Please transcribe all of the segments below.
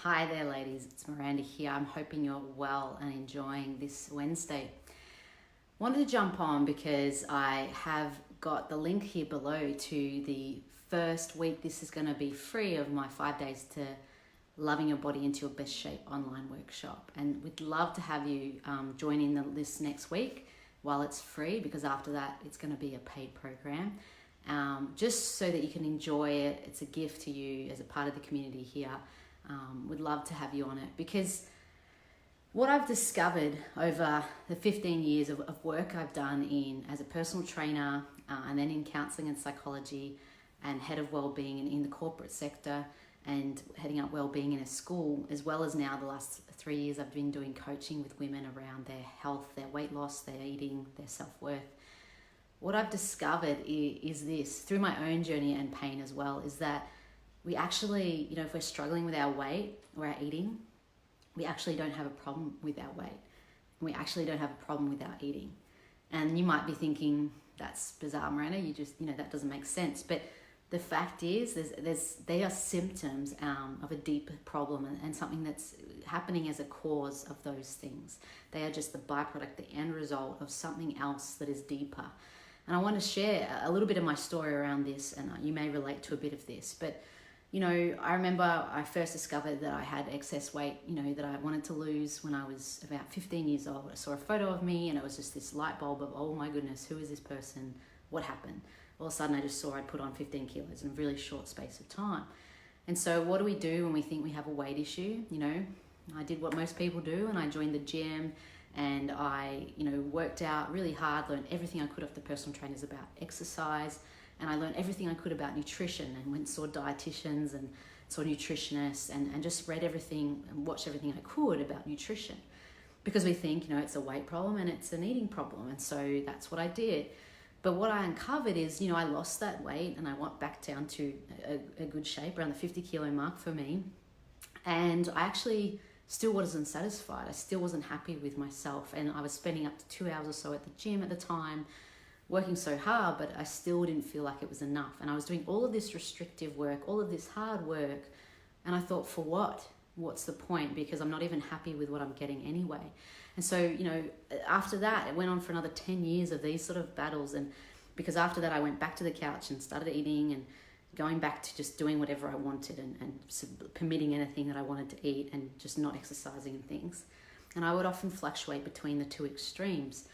Hi there, ladies. It's Miranda here. I'm hoping you're well and enjoying this Wednesday. Wanted to jump on because I have got the link here below to the first week. This is going to be free of my 5 days to loving your body into your best shape online workshop. And we'd love to have you join in this next week while it's free, because after that it's going to be a paid program. Just so that you can enjoy it. It's a gift to you as a part of the community here. Would love to have you on it, because what I've discovered over the 15 years of work I've done as a personal trainer and then in counselling and psychology and head of wellbeing in the corporate sector and heading up wellbeing in a school, as well as now the last 3 years I've been doing coaching with women around their health, their weight loss, their eating, their self-worth. What I've discovered is this, through my own journey and pain as well, is that we actually, if we're struggling with our weight or our eating, we actually don't have a problem with our weight. We actually don't have a problem with our eating. And you might be thinking, that's bizarre, Miranda, that doesn't make sense. But the fact is, they are symptoms of a deeper problem and something that's happening as a cause of those things. They are just the byproduct, the end result of something else that is deeper. And I want to share a little bit of my story around this, and you may relate to a bit of this. But I remember I first discovered that I had excess weight, that I wanted to lose when I was about 15 years old. I saw a photo of me and it was just this light bulb of, oh my goodness, who is this person? What happened? All of a sudden I just saw I'd put on 15 kilos in a really short space of time. And so what do we do when we think we have a weight issue? I did what most people do, and I joined the gym and I, worked out really hard, learned everything I could off the personal trainers about exercise. And I learned everything I could about nutrition, and went and saw dietitians and saw nutritionists and just read everything and watched everything I could about nutrition, because we think, it's a weight problem and it's an eating problem. And so that's what I did. But what I uncovered is, I lost that weight and I went back down to a good shape, around the 50 kilo mark for me. And I actually still wasn't satisfied. I still wasn't happy with myself. And I was spending up to 2 hours or so at the gym at the time, working so hard, but I still didn't feel like it was enough. And I was doing all of this restrictive work, all of this hard work, and I thought, for what? What's the point? Because I'm not even happy with what I'm getting anyway. And so, after that, it went on for another 10 years of these sort of battles. And because after that, I went back to the couch and started eating and going back to just doing whatever I wanted and permitting anything that I wanted to eat and just not exercising and things. And I would often fluctuate between the two extremes,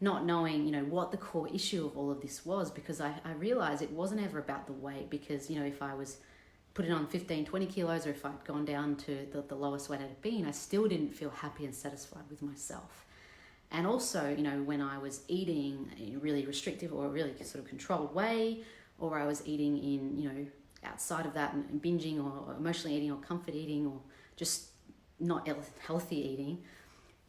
not knowing, what the core issue of all of this was, because I realized it wasn't ever about the weight. Because, if I was putting on 15, 20 kilos, or if I'd gone down to the lowest weight I'd been, I still didn't feel happy and satisfied with myself. And also, when I was eating in a really restrictive or a really sort of controlled way, or I was eating in, outside of that and binging or emotionally eating or comfort eating or just not healthy eating,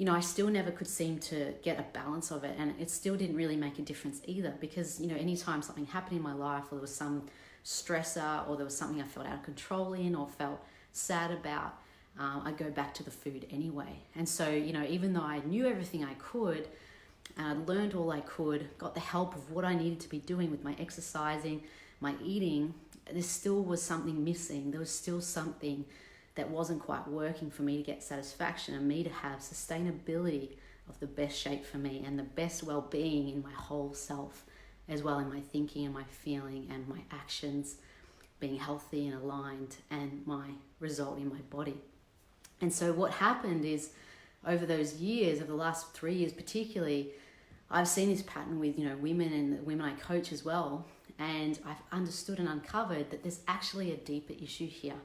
I still never could seem to get a balance of it. And it still didn't really make a difference either, because, anytime something happened in my life, or there was some stressor, or there was something I felt out of control in or felt sad about, I'd go back to the food anyway. And so, even though I knew everything I could, and I'd learned all I could, got the help of what I needed to be doing with my exercising, my eating, there still was something missing. There was still something that wasn't quite working for me to get satisfaction and me to have sustainability of the best shape for me and the best well-being in my whole self, as well in my thinking and my feeling and my actions being healthy and aligned, and my result in my body. And so what happened is, over those years, over the last 3 years particularly, I've seen this pattern with women and the women I coach as well, and I've understood and uncovered that there's actually a deeper issue here.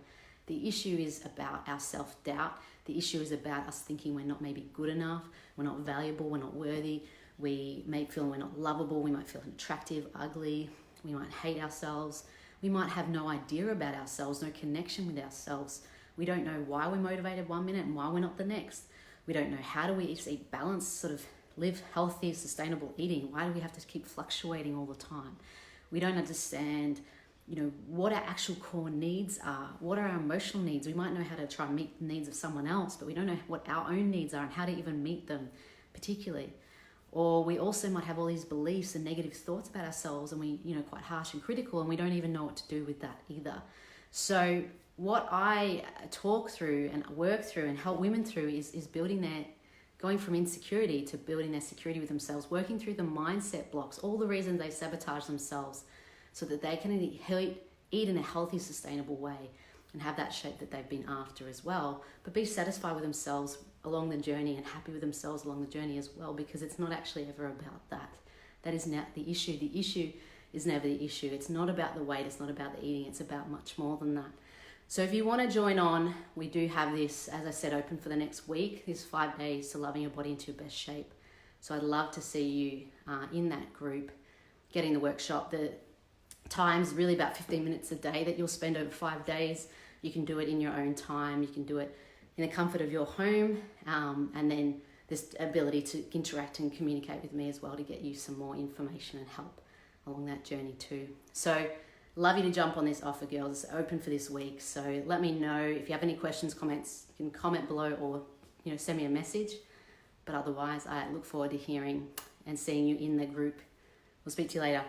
The issue is about our self-doubt. The issue is about us thinking we're not maybe good enough, we're not valuable, we're not worthy. We may feel we're not lovable, we might feel unattractive, ugly, we might hate ourselves. We might have no idea about ourselves, no connection with ourselves. We don't know why we're motivated 1 minute and why we're not the next. We don't know how do we eat balanced, sort of live healthy, sustainable eating. Why do we have to keep fluctuating all the time? We don't understand what our actual core needs are. What are our emotional needs? We might know how to try and meet the needs of someone else, but we don't know what our own needs are and how to even meet them particularly. Or we also might have all these beliefs and negative thoughts about ourselves, and we, quite harsh and critical, and we don't even know what to do with that either. So what I talk through and work through and help women through is building going from insecurity to building their security with themselves, working through the mindset blocks, all the reasons they sabotage themselves so that they can eat in a healthy, sustainable way and have that shape that they've been after as well, but be satisfied with themselves along the journey and happy with themselves along the journey as well, because it's not actually ever about that. That is not the issue. The issue is never the issue. It's not about the weight. It's not about the eating. It's about much more than that. So if you want to join on, we do have this, as I said, open for the next week, this 5 days to loving your body into your best shape. So I'd love to see you in that group, getting the workshop. The time's really about 15 minutes a day that you'll spend over 5 days. You can do it in your own time. You can do it in the comfort of your home. And then this ability to interact and communicate with me as well to get you some more information and help along that journey too. So love you to jump on this offer, girls. It's open for this week. So let me know if you have any questions, comments. You can comment below or send me a message. But otherwise, I look forward to hearing and seeing you in the group. We'll speak to you later.